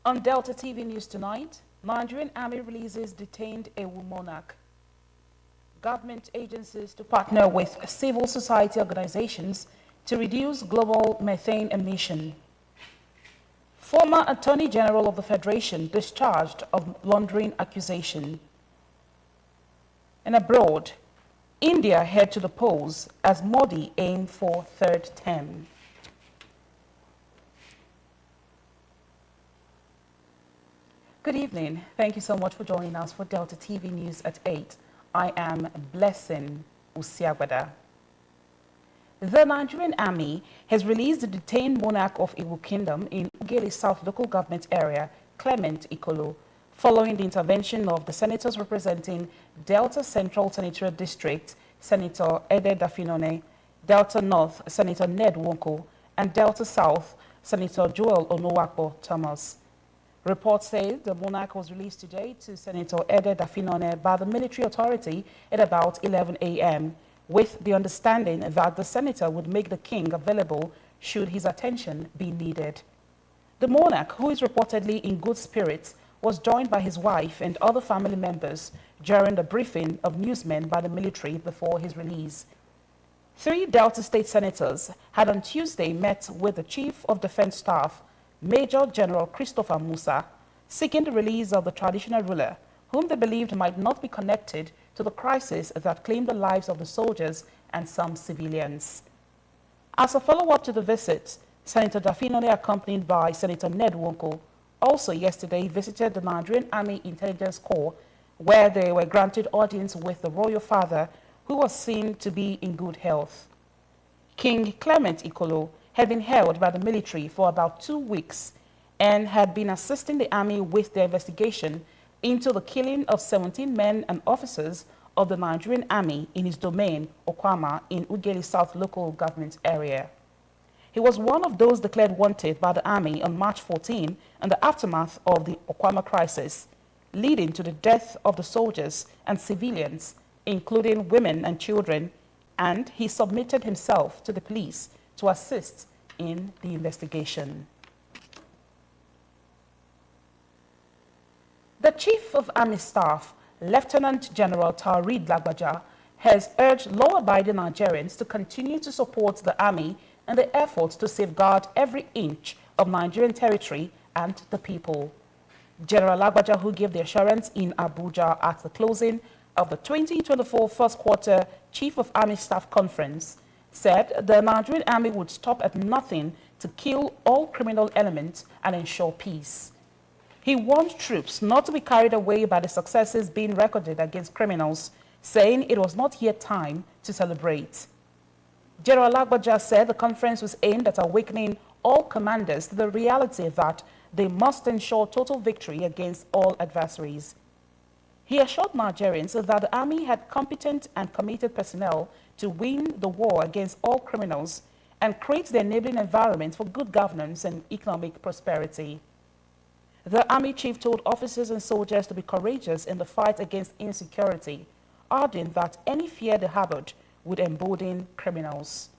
On Delta TV News tonight, Nigerian Army releases detained AWU monarch. Government agencies to partner with civil society organizations to reduce global methane emission. Former Attorney General of the Federation discharged of laundering accusation. And abroad, India head to the polls as Modi aims for third term. Good evening. Thank you so much for joining us for Delta TV News at 8. I am Blessing Usiagbada. The Nigerian Army has released the detained monarch of Iwo Kingdom in Ughelli South local government area, Clement Ikolo, following the intervention of the senators representing Delta Central Senatorial District, Senator Ede Dafinone, Delta North, Senator Ned Nwoko, and Delta South, Senator Joel Onowakpo Thomas. Reports say the monarch was released today to Senator Ede Dafinone by the military authority at about 11 a.m., with the understanding that the senator would make the king available should his attention be needed. The monarch, who is reportedly in good spirits, was joined by his wife and other family members during the briefing of newsmen by the military before his release. 3 Delta State senators had on Tuesday met with the Chief of Defense Staff, Major General Christopher Musa, seeking the release of the traditional ruler, whom they believed might not be connected to the crisis that claimed the lives of the soldiers and some civilians. As a follow-up to the visit, Senator Dafinone, accompanied by Senator Ned Nwoko, also yesterday visited the Nigerian Army Intelligence Corps, where they were granted audience with the royal father, who was seen to be in good health. King Clement Ikolo had been held by the military for about 2 weeks and had been assisting the army with their investigation into the killing of 17 men and officers of the Nigerian Army in his domain, Okwama, in Ughelli South local government area. He was one of those declared wanted by the army on March 14 in the aftermath of the Okwama crisis, leading to the death of the soldiers and civilians, including women and children, and he submitted himself to the police to assist in the investigation. The Chief of Army Staff, Lieutenant General Taoreed Lagbaja, has urged law-abiding Nigerians to continue to support the Army in the efforts to safeguard every inch of Nigerian territory and the people. General Lagbaja, who gave the assurance in Abuja at the closing of the 2024 first quarter Chief of Army Staff Conference, said the Nigerian Army would stop at nothing to kill all criminal elements and ensure peace. He warned troops not to be carried away by the successes being recorded against criminals, saying it was not yet time to celebrate. General Lagbaja said the conference was aimed at awakening all commanders to the reality that they must ensure total victory against all adversaries. He assured Nigerians that the Army had competent and committed personnel to win the war against all criminals and create the enabling environment for good governance and economic prosperity. The Army chief told officers and soldiers to be courageous in the fight against insecurity, adding that any fear they harbored would embolden criminals.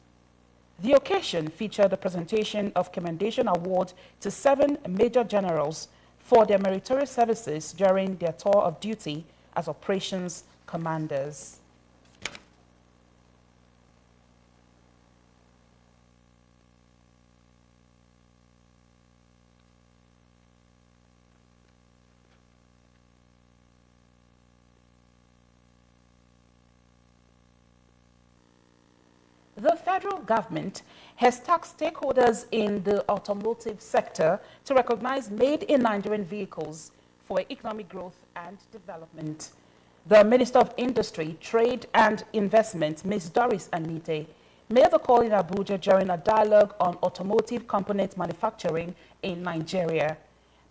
The occasion featured the presentation of commendation awards to 7 major generals for their meritorious services during their tour of duty as operations commanders. The federal government has tasked stakeholders in the automotive sector to recognize made-in-Nigerian vehicles for economic growth and development. The Minister of Industry, Trade and Investment, Ms. Doris Anite, made the call in Abuja during a dialogue on automotive component manufacturing in Nigeria.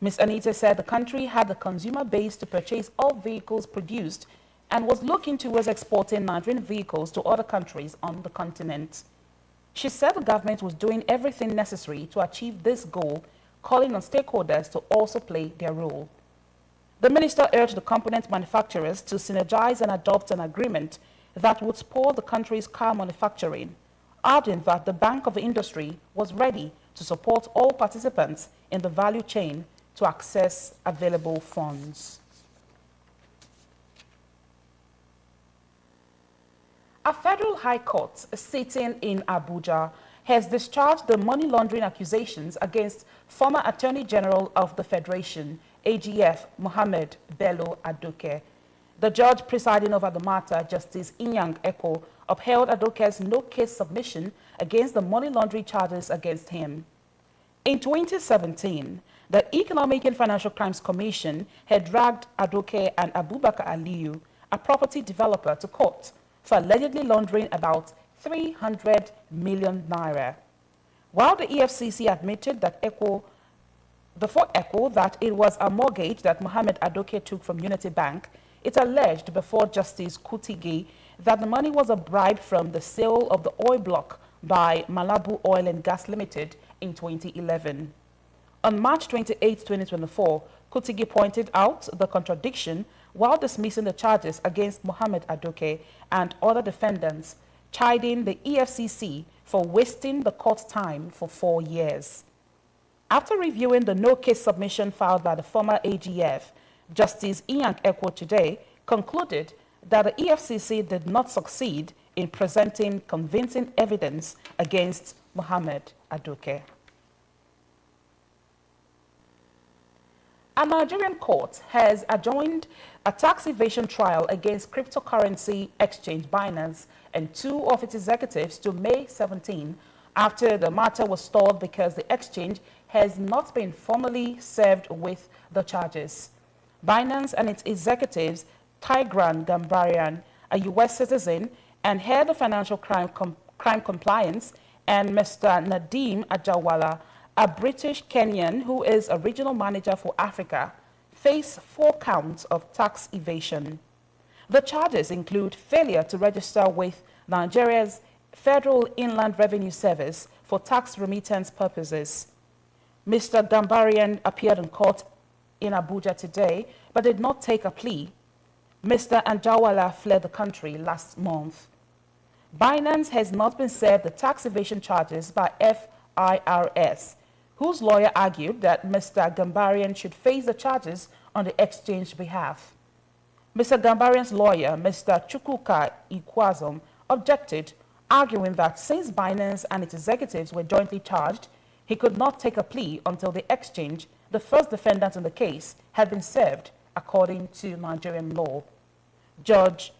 Ms. Anite said the country had the consumer base to purchase all vehicles produced and was looking towards exporting Nigerian vehicles to other countries on the continent. She said the government was doing everything necessary to achieve this goal, calling on stakeholders to also play their role. The minister urged the component manufacturers to synergize and adopt an agreement that would spur the country's car manufacturing, adding that the Bank of Industry was ready to support all participants in the value chain to access available funds. A federal high court sitting in Abuja has discharged the money laundering accusations against former Attorney General of the Federation, AGF, Mohammed Bello Adoke. The judge presiding over the matter, Justice Inyang Eko, upheld Adoke's no-case submission against the money laundering charges against him. In 2017, the Economic and Financial Crimes Commission had dragged Adoke and Abubakar Aliyu, a property developer, to court for allegedly laundering about 300 million naira. While the EFCC admitted that before Eko that it was a mortgage that Mohammed Adoke took from Unity Bank, it alleged before Justice Kutigi that the money was a bribe from the sale of the oil block by Malabu Oil and Gas Limited in 2011. On March 28, 2024, Kutigi pointed out the contradiction while dismissing the charges against Mohammed Adoke and other defendants, chiding the EFCC for wasting the court's time for 4 years. After reviewing the no-case submission filed by the former AGF, Justice Inyang Eko today concluded that the EFCC did not succeed in presenting convincing evidence against Mohammed Adoke. A Nigerian court has adjourned a tax evasion trial against cryptocurrency exchange Binance and 2 of its executives to May 17 after the matter was stalled because the exchange has not been formally served with the charges. Binance and its executives, Tigran Gambarian, a U.S. citizen and head of financial crime compliance, and Mr. Nadeem Ajawala, a British Kenyan who is a regional manager for Africa, face 4 counts of tax evasion. The charges include failure to register with Nigeria's Federal Inland Revenue Service for tax remittance purposes. Mr. Gambarian appeared in court in Abuja today, but did not take a plea. Mr. Anjawala fled the country last month. Binance has not been served the tax evasion charges by FIRS, whose lawyer argued that Mr. Gambarian should face the charges on the exchange behalf. Mr. Gambarian's lawyer, Mr. Chukwuka Ikwazom, objected, arguing that since Binance and its executives were jointly charged, he could not take a plea until the exchange, the first defendant in the case, had been served according to Nigerian law. Judge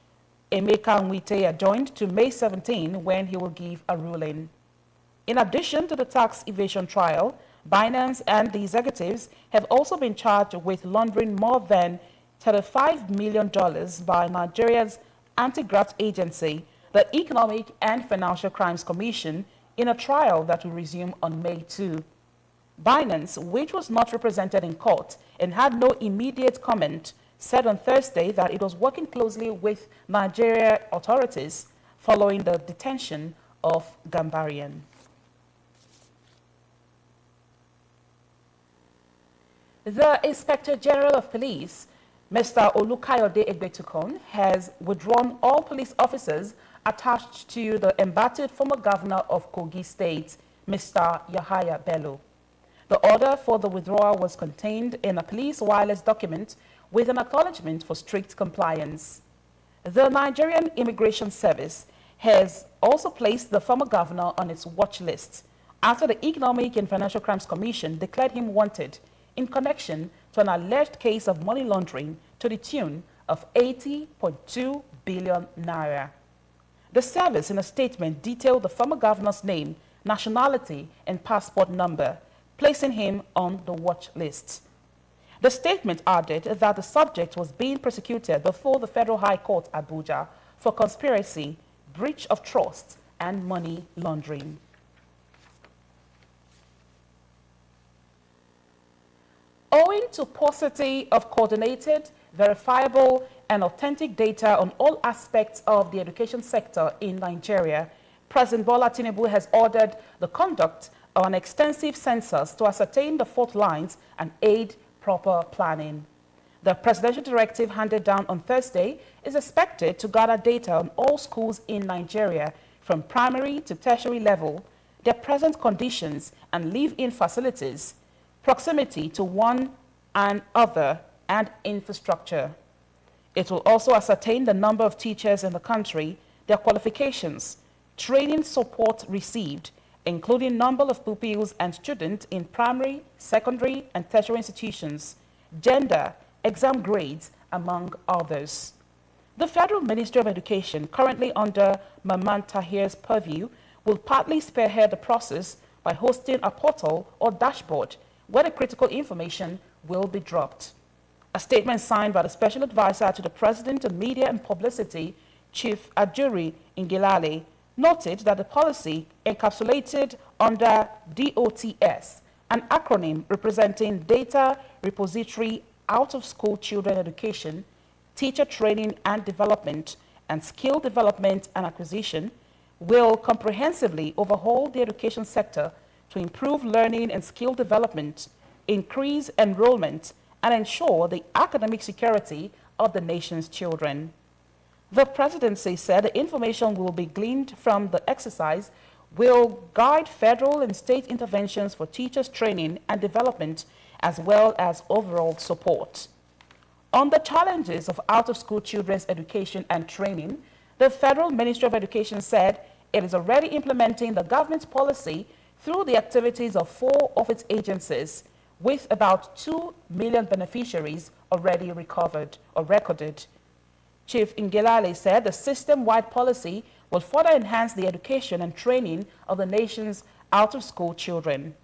Emeka Nwite adjourned to May 17 when he will give a ruling. In addition to the tax evasion trial, Binance and the executives have also been charged with laundering more than $35 million by Nigeria's anti-graft agency, the Economic and Financial Crimes Commission, in a trial that will resume on May 2. Binance, which was not represented in court and had no immediate comment, said on Thursday that it was working closely with Nigeria authorities following the detention of Gambarian. The Inspector General of Police, Mr. Olukayode Egbetukun, has withdrawn all police officers attached to the embattled former governor of Kogi State, Mr. Yahaya Bello. The order for the withdrawal was contained in a police wireless document with an acknowledgement for strict compliance. The Nigerian Immigration Service has also placed the former governor on its watch list after the Economic and Financial Crimes Commission declared him wanted in connection to an alleged case of money laundering to the tune of 80.2 billion naira. The service, in a statement, detailed the former governor's name, nationality, and passport number, placing him on the watch list. The statement added that the subject was being prosecuted before the Federal High Court, Abuja, for conspiracy, breach of trust, and money laundering. Owing to paucity of coordinated, verifiable, and authentic data on all aspects of the education sector in Nigeria, President Bola Tinubu has ordered the conduct of an extensive census to ascertain the fault lines and aid proper planning. The presidential directive handed down on Thursday is expected to gather data on all schools in Nigeria from primary to tertiary level, their present conditions and live-in facilities, proximity to one and infrastructure. It will also ascertain the number of teachers in the country, their qualifications, training support received, including number of pupils and students in primary, secondary, and tertiary institutions, gender, exam grades, among others. The Federal Ministry of Education, currently under Maman Tahir's purview, will partly spearhead the process by hosting a portal or dashboard where the critical information will be dropped. A statement signed by the Special Advisor to the President on Media and Publicity, Chief Ajuri Ngilale, noted that the policy encapsulated under DOTS, an acronym representing Data Repository Out of School Children Education, Teacher Training and Development, and Skill Development and Acquisition, will comprehensively overhaul the education sector to improve learning and skill development, increase enrollment, and ensure the academic security of the nation's children. The presidency said the information will be gleaned from the exercise will guide federal and state interventions for teachers' training and development, as well as overall support. On the challenges of out-of-school children's education and training, the Federal Ministry of Education said it is already implementing the government's policy through the activities of 4 of its agencies, with about 2 million beneficiaries already recovered or recorded. Chief Ngilale said the system-wide policy will further enhance the education and training of the nation's out-of-school children.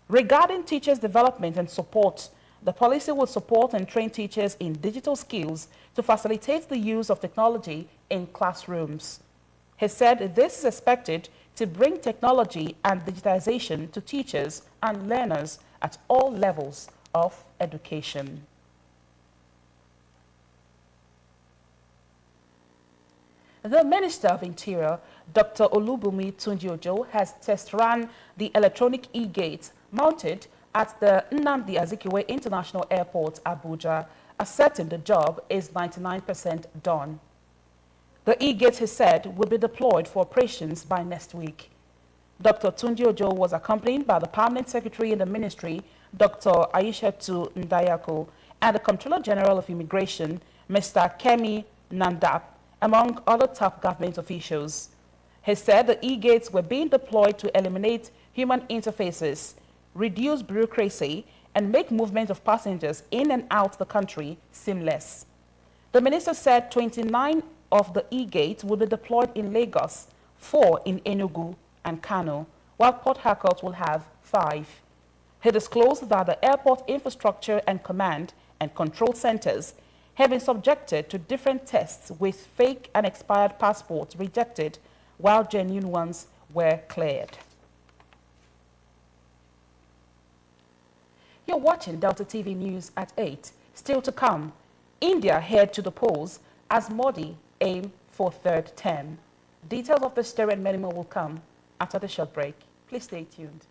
Regarding teachers' development and support, the policy will support and train teachers in digital skills to facilitate the use of technology in classrooms. He said this is expected to bring technology and digitization to teachers and learners at all levels of education. The Minister of Interior, Dr. Olubunmi Tunji-Ojo, has test-run the electronic e-gate mounted at the Nnamdi Azikiwe International Airport, Abuja, asserting the job is 99% done. The e-gate, he said, will be deployed for operations by next week. Dr. Tunji-Ojo was accompanied by the Permanent Secretary in the Ministry, Dr. Aishatu Ndayako, and the Comptroller General of Immigration, Mr. Kemi Nandap, among other top government officials. He said the e-gates were being deployed to eliminate human interfaces, reduce bureaucracy, and make movement of passengers in and out the country seamless. The minister said 29 of the e-gates will be deployed in Lagos, 4 in Enugu and Kano, while Port Harcourt will have 5. He disclosed that the airport infrastructure and command and control centers have been subjected to different tests with fake and expired passports rejected, while genuine ones were cleared. You're watching Delta TV News at 8. Still to come, India head to the polls as Modi aim for third term. Details of the story and many more will come after the short break. Please stay tuned.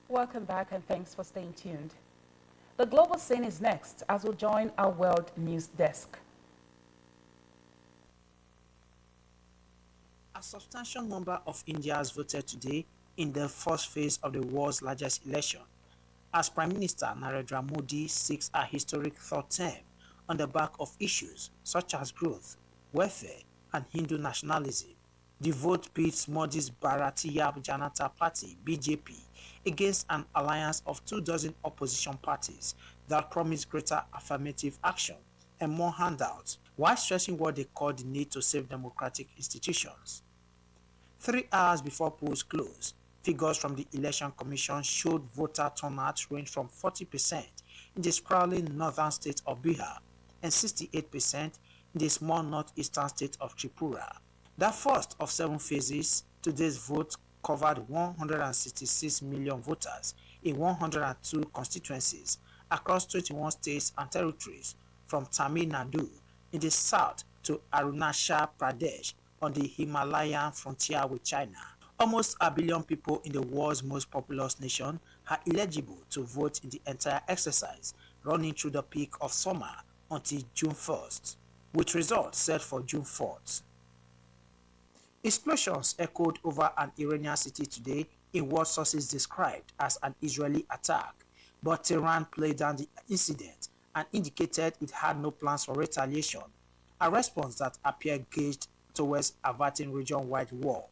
Welcome back and thanks for staying tuned. The global scene is next as we'll join our World News Desk. A substantial number of Indians voted today in the first phase of the world's largest election, as Prime Minister Narendra Modi seeks a historic third term on the back of issues such as growth, welfare, and Hindu nationalism. The vote pits Modi's Bharatiya Janata Party (BJP) against an alliance of 24 opposition parties that promised greater affirmative action and more handouts, while stressing what they call the need to save democratic institutions. 3 hours before polls closed, figures from the Election Commission showed voter turnout range from 40% in the sprawling northern state of Bihar and 68% in the small northeastern state of Tripura. The first of 7 phases, today's vote covered 166 million voters in 102 constituencies across 21 states and territories, from Tamil Nadu in the south to Arunachal Pradesh on the Himalayan frontier with China. Almost a billion people in the world's most populous nation are eligible to vote in the entire exercise, running through the peak of summer until June 1st, with results set for June 4th. Explosions echoed over an Iranian city today in what sources described as an Israeli attack, but Tehran played down the incident and indicated it had no plans for retaliation, a response that appeared gauged towards averting region-wide war.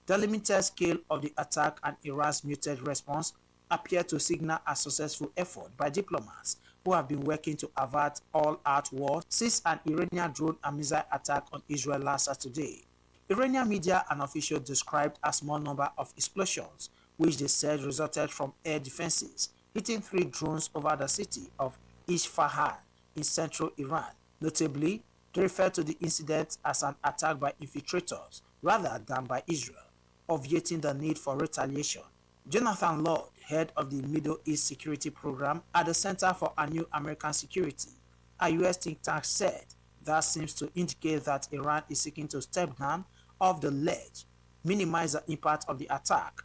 The limited scale of the attack and Iran's muted response appear to signal a successful effort by diplomats who have been working to avert all-out war since an Iranian drone and missile attack on Israel last Saturday. Iranian media and officials described a small number of explosions, which they said resulted from air defenses, hitting 3 drones over the city of Isfahan in central Iran. Notably, they referred to the incident as an attack by infiltrators rather than by Israel, obviating the need for retaliation. Jonathan Lord, head of the Middle East Security Program at the Center for a New American Security, a U.S. think tank, said that seems to indicate that Iran is seeking to step down off the ledge, minimize the impact of the attack.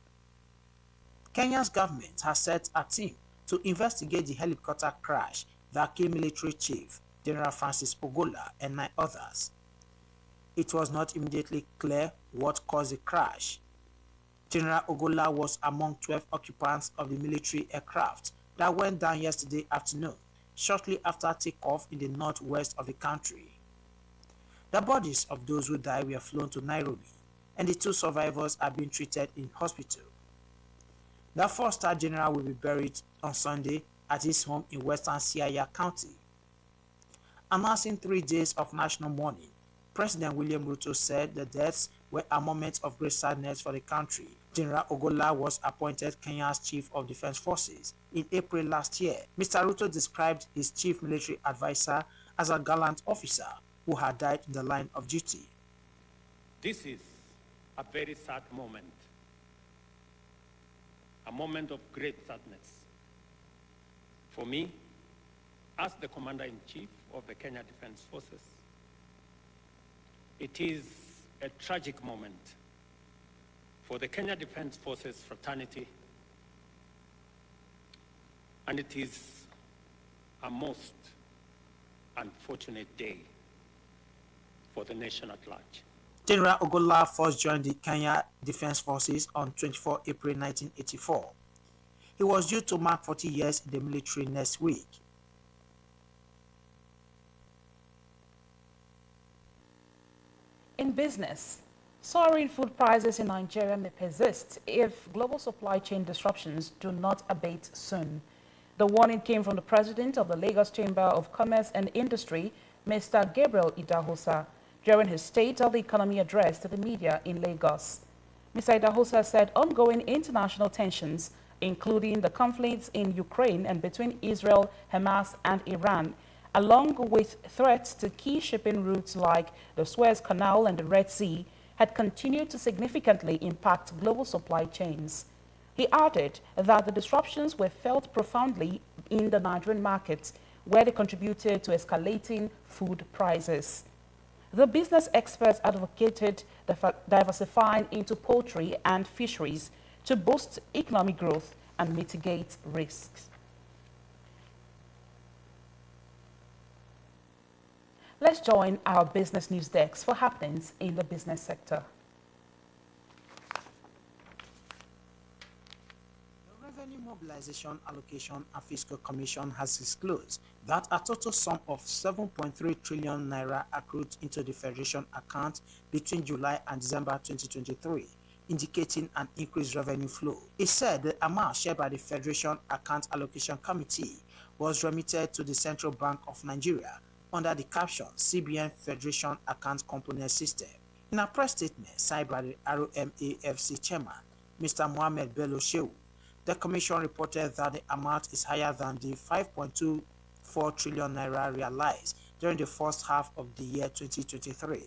Kenya's government has set a team to investigate the helicopter crash that killed military chief General Francis Ogola and 9 others. It was not immediately clear what caused the crash. General Ogola was among 12 occupants of the military aircraft that went down yesterday afternoon, shortly after takeoff in the northwest of the country. The bodies of those who died were flown to Nairobi, and the 2 survivors are being treated in hospital. The 4-star general will be buried on Sunday at his home in western Siaya County. Announcing 3 days of national mourning, President William Ruto said the deaths were a moment of great sadness for the country. General Ogola was appointed Kenya's Chief of Defense Forces in April last year. Mr. Ruto described his chief military advisor as a gallant officer who had died in the line of duty. This is a very sad moment, a moment of great sadness. For me, as the Commander-in-Chief of the Kenya Defense Forces, it is a tragic moment for the Kenya Defense Forces fraternity, and it is a most unfortunate day for the nation at large. General Ogola first joined the Kenya Defense Forces on 24 April 1984. He was due to mark 40 years in the military next week. In business, soaring food prices in Nigeria may persist if global supply chain disruptions do not abate soon. The warning came from the president of the Lagos Chamber of Commerce and Industry, Mr. Gabriel Idahosa, during his State of the Economy address to the media in Lagos. Mr. Idahosa said ongoing international tensions, including the conflicts in Ukraine and between Israel, Hamas, and Iran, along with threats to key shipping routes like the Suez Canal and the Red Sea, had continued to significantly impact global supply chains. He added that the disruptions were felt profoundly in the Nigerian market, where they contributed to escalating food prices. The business experts advocated diversifying into poultry and fisheries to boost economic growth and mitigate risks. Let's join our business news desk for happenings in the business sector. The Revenue Mobilization Allocation and Fiscal Commission has disclosed that a total sum of 7.3 trillion naira accrued into the Federation account between July and December 2023, indicating an increased revenue flow. It said the amount shared by the Federation Account Allocation Committee was remitted to the Central Bank of Nigeria under the caption CBN Federation Account Component System. In a press statement signed by the ROMAFC chairman, Mr. Mohammed Bello Shehu, the commission reported that the amount is higher than the 5.24 trillion naira realized during the first half of the year 2023.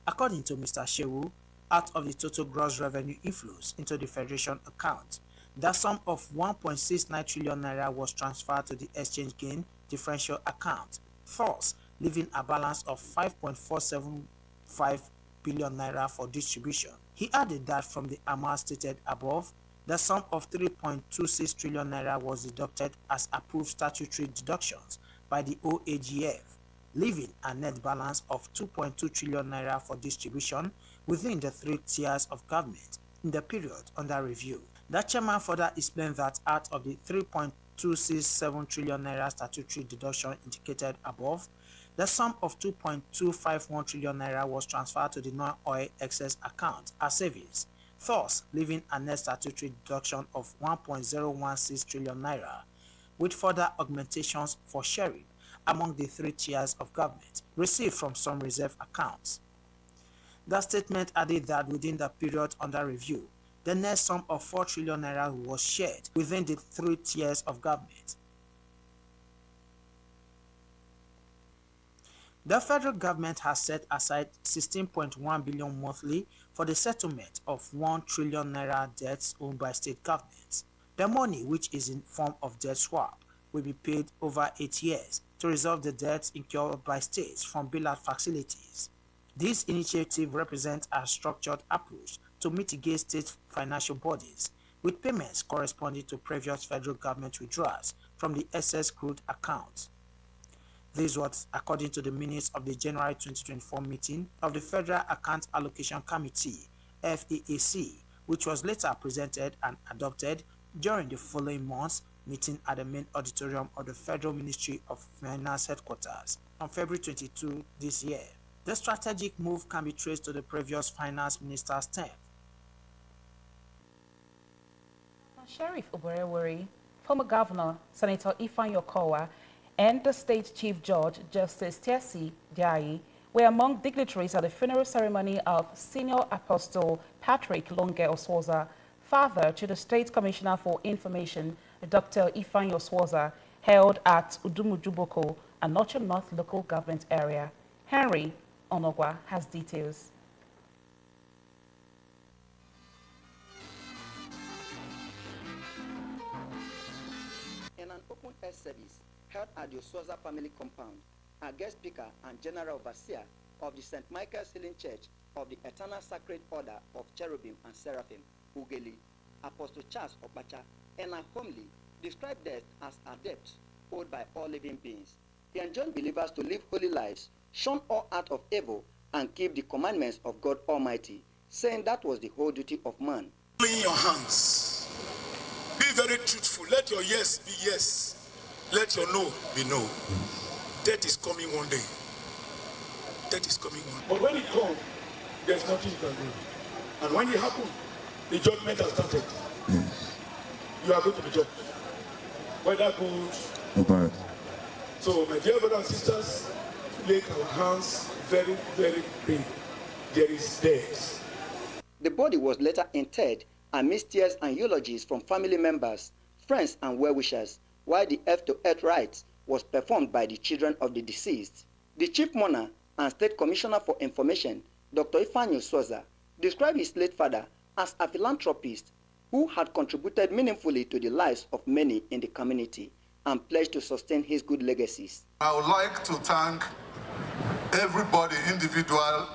According to Mr. Shehu, out of the total gross revenue inflows into the Federation account, the sum of 1.69 trillion naira was transferred to the exchange gain differential account, thus leaving a balance of 5.475 billion naira for distribution. He added that from the amount stated above, the sum of 3.26 trillion naira was deducted as approved statutory deductions by the OAGF, leaving a net balance of 2.2 trillion naira for distribution within the three tiers of government in the period under review. The chairman further explained that out of the 3.267 trillion naira statutory deduction indicated above, the sum of 2.251 trillion naira was transferred to the non-oil excess account as savings, thus leaving a net statutory deduction of 1.016 trillion naira, with further augmentations for sharing among the three tiers of government received from some reserve accounts. The statement added that within the period under review, the net sum of 4 trillion naira was shared within the three tiers of government. The federal government has set aside 16.1 billion monthly for the settlement of 1 trillion naira debts owned by state governments. The money, which is in form of debt swap, will be paid over 8 years to resolve the debts incurred by states from bailout facilities. This initiative represents a structured approach to mitigate state financial bodies, with payments corresponding to previous federal government withdrawals from the excess crude account. This was according to the minutes of the January 2024 meeting of the Federal Account Allocation Committee, FAAC, which was later presented and adopted during the following month's meeting at the main auditorium of the Federal Ministry of Finance headquarters on February 22 this year. The strategic move can be traced to the previous finance minister's term. Sheriff Oborewori, former governor, Senator Ifeanyi Okowa, and the state chief judge, Justice Tesi Diaye, were among dignitaries at the funeral ceremony of Senior Apostle Patrick Longe Oswoza, father to the State Commissioner for Information, Dr. Ifeanyi Oswoza, held at Udumujuboko, a Anocha North local government area. Henry Onogwa has details. In an open-air service held at the Oswoza family compound, our guest speaker and general overseer of the St. Michael's Healing Church of the Eternal Sacred Order of Cherubim and Seraphim, Ugeli, Apostle Charles Opacha, in a homily, described death as a debt owed by all living beings. He enjoined believers to live holy lives, shun all act of evil, and keep the commandments of God Almighty, saying that was the whole duty of man. In your hands, be very truthful. Let your yes be yes. Let your no be no. Death is coming one day. Death is coming one day. But when it comes, there's nothing you can do. And when it happens, the judgment has started. You are going to be judged. Whether good or bad. So, my dear brothers and sisters, make our hands very, very big. There is death. The body was later interred amidst tears and eulogies from family members, friends, and well-wishers, while the earth-to-earth rites was performed by the children of the deceased. The chief mourner and State Commissioner for Information, Dr. Ifeanyi Oswoza, described his late father as a philanthropist who had contributed meaningfully to the lives of many in the community and pledged to sustain his good legacies. I would like to thank everybody, individual,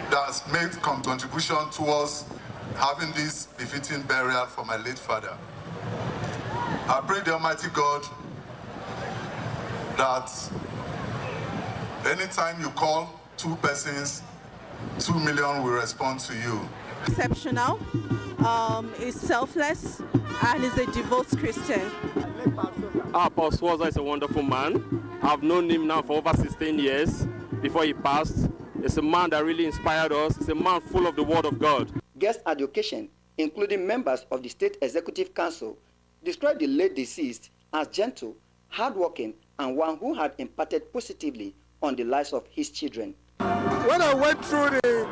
that has made contribution towards having this befitting burial for my late father. I pray the Almighty God that anytime you call 2 persons, 2 million will respond to you. Exceptional, is selfless, and is a devout Christian. Apostle Oswoza is a wonderful man. I've known him now for over 16 years before he passed. It's a man that really inspired us. It's a man full of the word of God. Guests at the occasion, including members of the State Executive Council, described the late deceased as gentle, hardworking, and one who had impacted positively on the lives of his children. When I went through the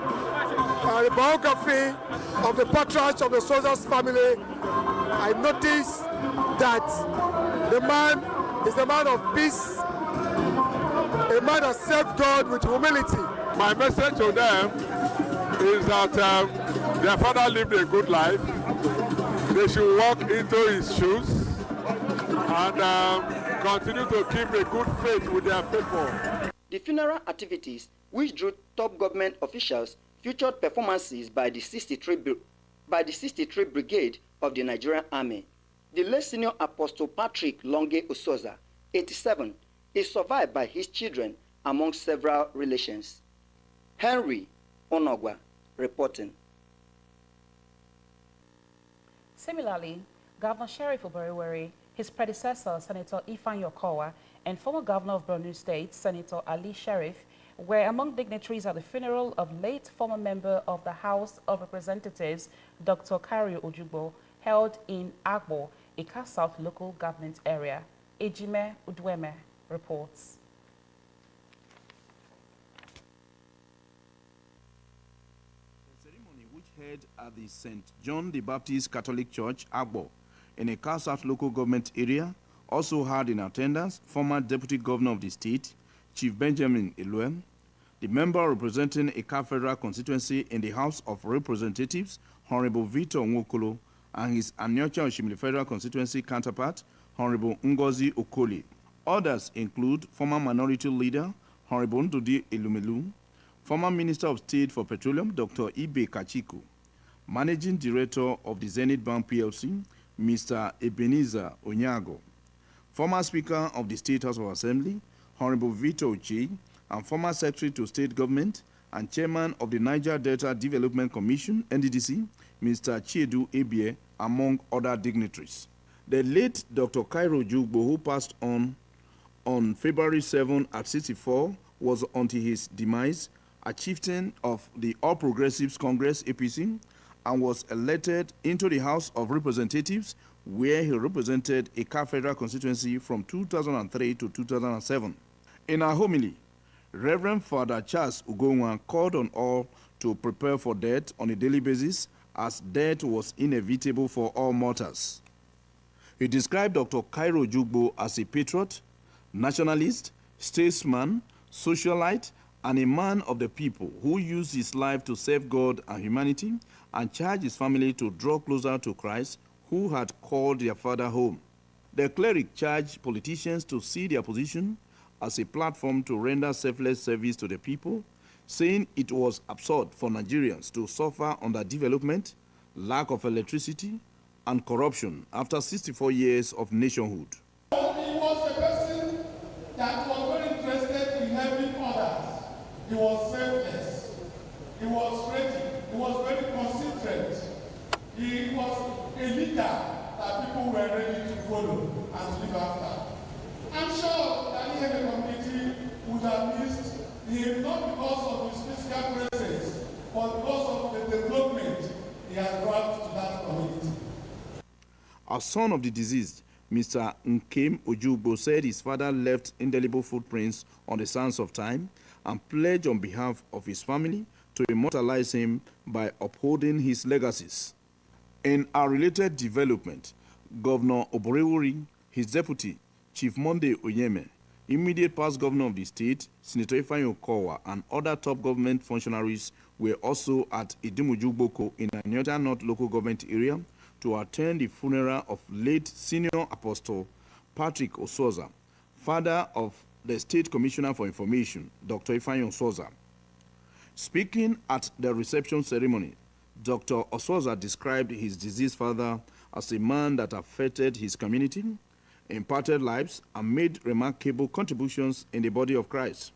biography of the patriarch of the Sozas family, I noticed that the man is a man of peace, a man that served God with humility. My message to them is that their father lived a good life. They should walk into his shoes and continue to keep a good faith with their people. The funeral activities, which drew top government officials, featured performances by the 63 Brigade of the Nigerian Army. The late Senior Apostle Patrick Longe Osoza, 87, is survived by his children among several relations. Henry Onogwa reporting. Similarly, Governor Sheriff Oborevwori, his predecessor, Senator Ifeanyi Okowa, and former Governor of Borno State, Senator Ali Sheriff, were among dignitaries at the funeral of late former member of the House of Representatives, Dr. Kairo Ojugbo, held in Agbo, Ika South local government area. Ejime Udweme reports. The ceremony, which held at the St. John the Baptist Catholic Church, Agbo, in Ika South local government area, also had in attendance former Deputy Governor of the state, Chief Benjamin Eluem, the member representing Ika Federal Constituency in the House of Representatives, Honorable Victor Nwokolo, and his Anyocha Oshimili Federal Constituency counterpart, Honorable Ngozi Okoli. Others include former Minority Leader, Honorable Ndudi Elumelu, former Minister of State for Petroleum, Dr. Ibe Kachiku, Managing Director of the Zenith Bank PLC, Mr. Ebenezer Onyago, former Speaker of the State House of Assembly, Honorable Vito Oji, and former Secretary to State Government and Chairman of the Niger Delta Development Commission, NDDC, Mr. Chiedu Ebie, among other dignitaries. The late Dr. Kairo Ojugbo, who passed on February 7 at 64, was until his demise a chieftain of the All Progressives Congress, APC, and was elected into the House of Representatives, where he represented Ika Federal Constituency from 2003 to 2007. In a homily, Reverend Father Charles Ugonwa called on all to prepare for death on a daily basis, as death was inevitable for all mortals. He described Dr. Kairo Ojugbo as a patriot, nationalist, statesman, socialite, and a man of the people who used his life to serve God and humanity, and charged his family to draw closer to Christ, who had called their father home. The cleric charged politicians to see their position as a platform to render selfless service to the people, saying it was absurd for Nigerians to suffer under development, lack of electricity, and corruption after 64 years of nationhood. He was a person that was very interested in helping others. He was selfless. He was ready. He was very considerate. He was a leader that people were ready to follow and live after. I'm sure that any other community would have missed him, not because of his physical presence, but because of the development he has brought to that community. As son of the deceased, Mr. Nkem Ojugbo said his father left indelible footprints on the sands of time and pledged on behalf of his family to immortalize him by upholding his legacies. In a related development, Governor Oborevwori, his deputy, Chief Monday Oyeme, immediate past governor of the state, Senator Ifeanyi Okowa, and other top government functionaries were also at Idumujugboko in Anyocha North local government area to attend the funeral of late Senior Apostle Patrick Osoza, father of the State Commissioner for Information, Dr. Ifeanyi Osoza. Speaking at the reception ceremony, Dr. Osoza described his deceased father as a man that affected his community, imparted lives, and made remarkable contributions in the body of Christ.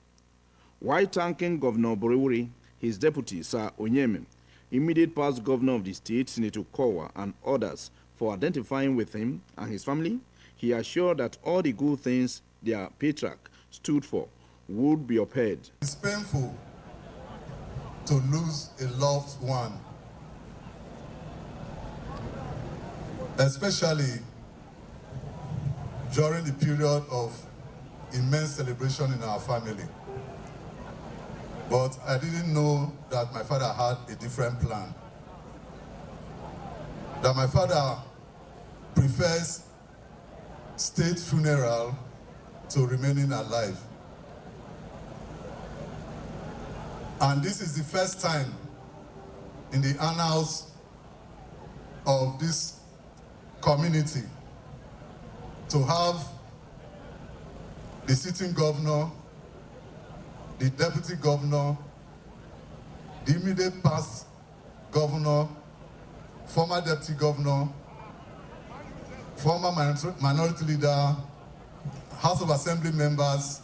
While thanking Governor Oborevwori, his deputy, Sir Onyeme, immediate past governor of the state, Senator Kowa, and others for identifying with him and his family, he assured that all the good things their patriarch stood for would be upheld. It's painful to lose a loved one, especially during the period of immense celebration in our family. But I didn't know that my father had a different plan. That my father prefers state funeral to remaining alive. And this is the first time in the annals of this community to have the sitting governor, the deputy governor, the immediate past governor, former deputy governor, former minority leader, House of Assembly members,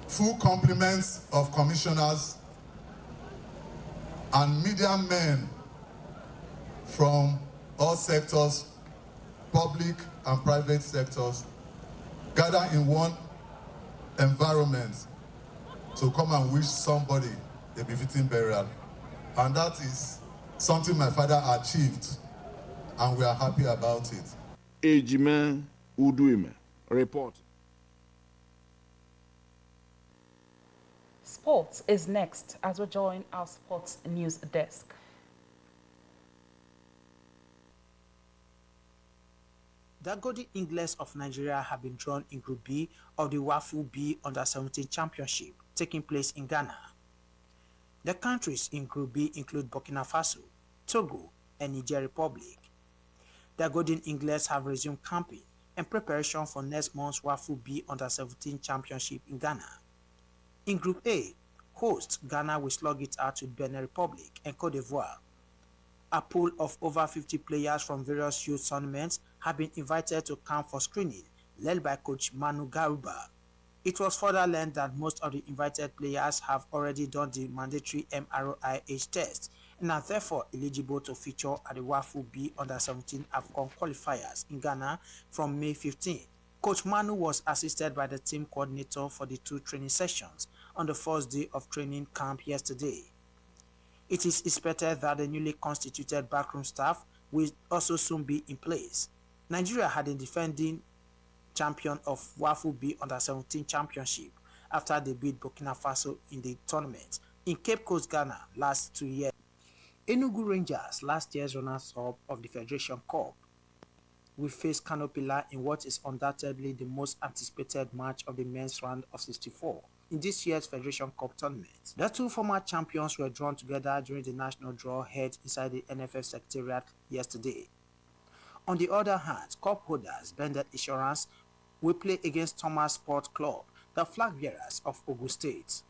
full complements of commissioners, and media men from all sectors, public and private sectors, gather in one environment to come and wish somebody a befitting burial. And that is something my father achieved, and we are happy about it. Ejime Uduime, report. Sports is next as we join our sports news desk. The Golden Eagles of Nigeria have been drawn in Group B of the WAFU B Under-17 Championship taking place in Ghana. The countries in Group B include Burkina Faso, Togo, and Niger Republic. The Golden Eagles have resumed camping in preparation for next month's WAFU B Under-17 Championship in Ghana. In Group A, host Ghana will slug it out with Benin Republic and Cote d'Ivoire. A pool of over 50 players from various youth tournaments have been invited to camp for screening, led by coach Manu Garuba. It was further learned that most of the invited players have already done the mandatory MROIH test and are therefore eligible to feature at the WAFU B Under-17 AFCON qualifiers in Ghana from May 15. Coach Manu was assisted by the team coordinator for the 2 training sessions on the first day of training camp yesterday. It is expected that the newly constituted backroom staff will also soon be in place. Nigeria had a defending champion of WAFU B Under-17 Championship after they beat Burkina Faso in the tournament in Cape Coast, Ghana last 2 years. Enugu Rangers, last year's runners-up of the Federation Cup, will face Kano Pillar in what is undoubtedly the most anticipated match of the men's round of 64 in this year's Federation Cup tournament. The 2 former champions were drawn together during the national draw held inside the NFF Secretariat yesterday. On the other hand, cup holders Bended Insurance will play against Thomas Sport Club, the flag bearers of Ogun State.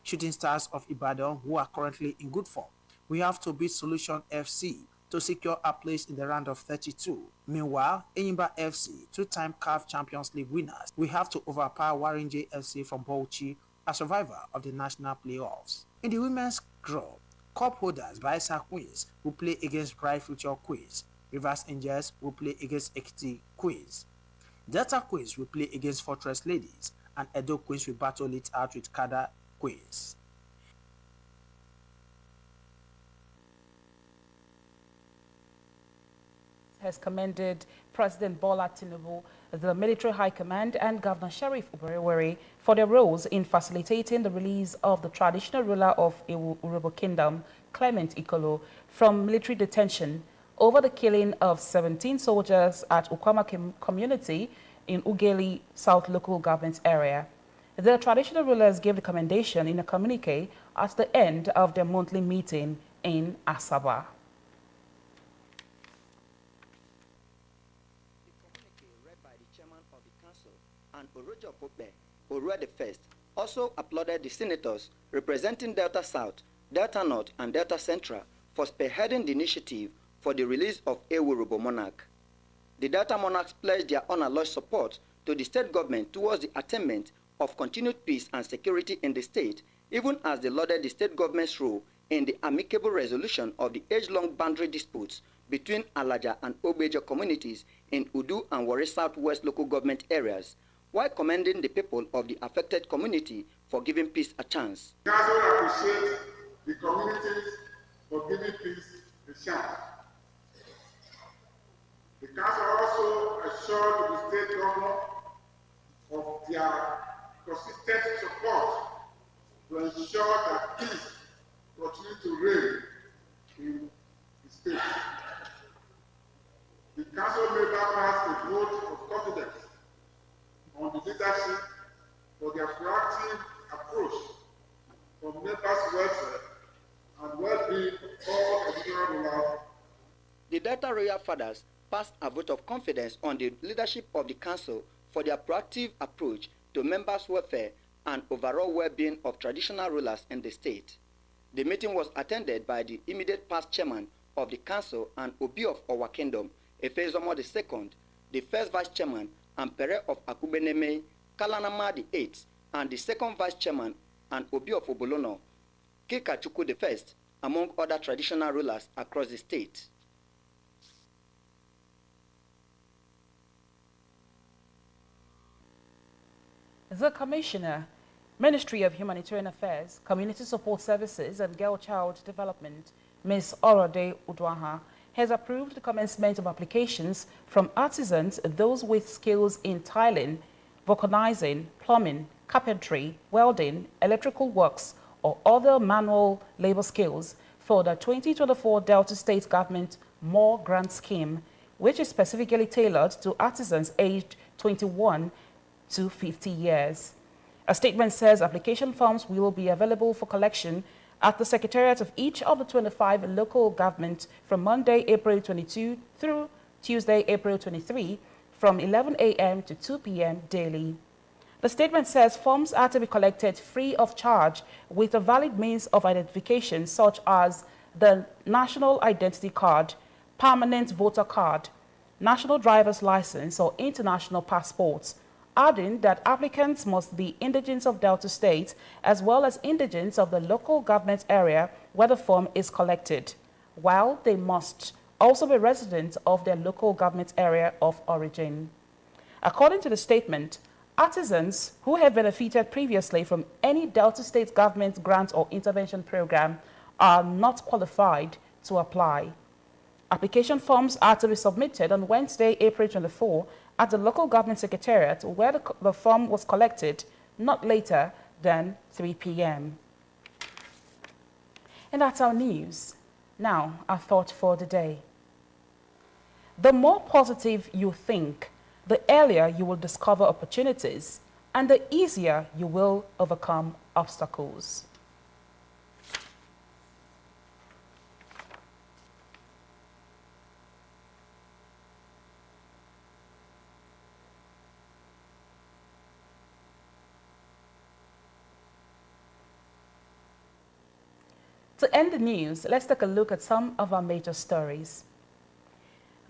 Shooting Stars of Ibadan, who are currently in good form, will have to beat Solution FC to secure a place in the round of 32. Meanwhile, Enyimba FC, 2-time CAF Champions League winners, will have to overpower Warinje FC from Bauchi, a survivor of the national playoffs. In the women's group, cup holders Bayelsa Queens will play against Bright Future Queens. Rivers Angels will play against Ekiti Queens. Delta Queens will play against Fortress Ladies, and Edo Queens will battle it out with Kada Queens. Has commended President Bola Tinubu, the Military High Command, and Governor Sheriff Oberewere for their roles in facilitating the release of the traditional ruler of Urobo Kingdom, Clement Ikolo, from military detention over the killing of 17 soldiers at Ukwama community in Ugeli South Local Government Area. The traditional rulers gave the commendation in a communique at the end of their monthly meeting in Asaba. And Orojo Pope, Orua the First, also applauded the senators representing Delta South, Delta North, and Delta Central for spearheading the initiative for the release of Ewurobo monarch. The Delta monarchs pledged their unalloyed support to the state government towards the attainment of continued peace and security in the state, even as they lauded the state government's role in the amicable resolution of the age-long boundary disputes between Alaja and Obeja communities in Udu and Warri Southwest local government areas, while commending the people of the affected community for giving peace a chance. We also appreciate the communities for giving peace a chance. The council also assured the state governor of their consistent support to ensure that peace continue to reign in the state. The council member passed a vote of confidence on the leadership for their proactive approach for members' welfare and well-being of all traditional rulers. The Delta Royal Fathers passed a vote of confidence on the leadership of the council for their proactive approach to members' welfare and overall well-being of traditional rulers in the state. The meeting was attended by the immediate past chairman of the council and Obi of Owa Kingdom, Efezomo II, the first vice chairman, and Pere of Akubeneme, Kalanama the 8th, and the second vice chairman and Obi of Obolono, Kikachuku the first, among other traditional rulers across the state. The Commissioner, Ministry of Humanitarian Affairs, Community Support Services and Girl-Child Development, Ms. Orode Udwaha, has approved the commencement of applications from artisans, those with skills in tiling, vulcanizing, plumbing, carpentry, welding, electrical works, or other manual labor skills for the 2024 Delta State Government More Grant Scheme, which is specifically tailored to artisans aged 21 to 50 years. A statement says application forms will be available for collection at the secretariat of each of the 25 local governments from Monday, April 22 through Tuesday, April 23 from 11 a.m. to 2 p.m. daily. The statement says forms are to be collected free of charge with a valid means of identification such as the National Identity Card, Permanent Voter Card, National Driver's License or International Passports, adding that applicants must be indigents of Delta State as well as indigents of the local government area where the form is collected, while they must also be residents of their local government area of origin. According to the statement, artisans who have benefited previously from any Delta State government grant or intervention program are not qualified to apply. Application forms are to be submitted on Wednesday, April 24 at the local government secretariat where the form was collected not later than 3 p.m. And that's our news. Now, our thought for the day. The more positive you think, the earlier you will discover opportunities and the easier you will overcome obstacles. To end the news, let's take a look at some of our major stories.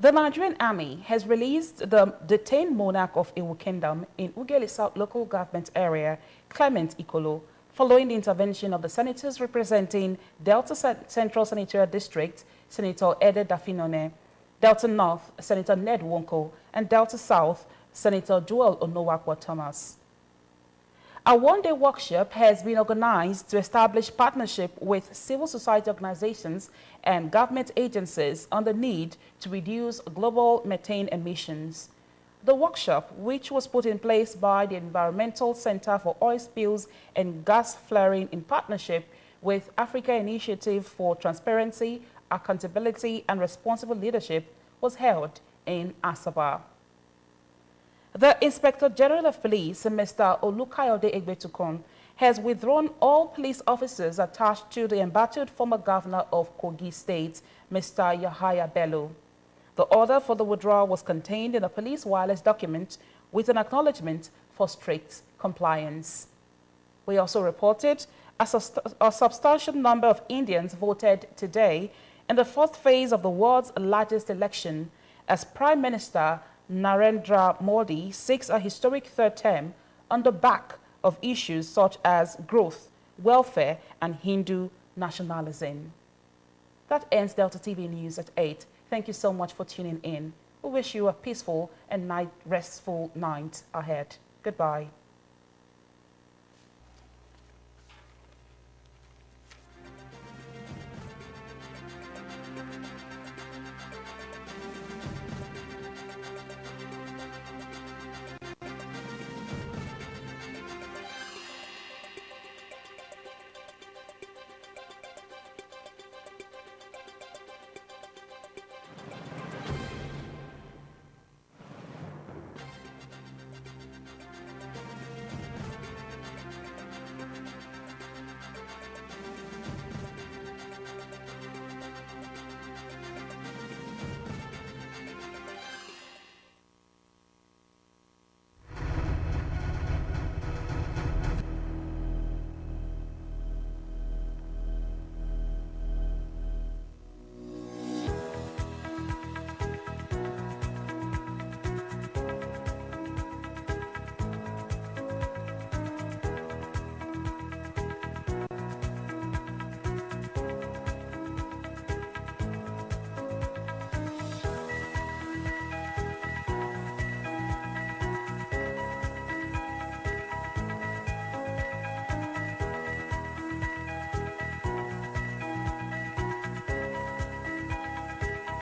The Nigerian Army has released the detained monarch of Iwo Kingdom in Ughelli South local government area, Clement Ikolo, following the intervention of the senators representing Delta Central Senatorial District, Senator Ede Dafinone, Delta North, Senator Ned Wonko, and Delta South, Senator Joel Onowakwa Thomas. A one-day workshop has been organized to establish partnership with civil society organizations and government agencies on the need to reduce global methane emissions. The workshop, which was put in place by the Environmental Center for Oil Spills and Gas Flaring in partnership with Africa Initiative for Transparency, Accountability and Responsible Leadership, was held in Asaba. The Inspector General of Police, Mr. Olukayode Egbetukon, has withdrawn all police officers attached to the embattled former governor of Kogi State, Mr. Yahaya Bello. The order for the withdrawal was contained in a police wireless document with an acknowledgement for strict compliance. We also reported a substantial number of Indians voted today in the first phase of the world's largest election as Prime Minister Narendra Modi seeks a historic third term on the back of issues such as growth, welfare, and Hindu nationalism. That ends Delta TV News at 8. Thank you so much for tuning in. We wish you a peaceful and restful night ahead. Goodbye.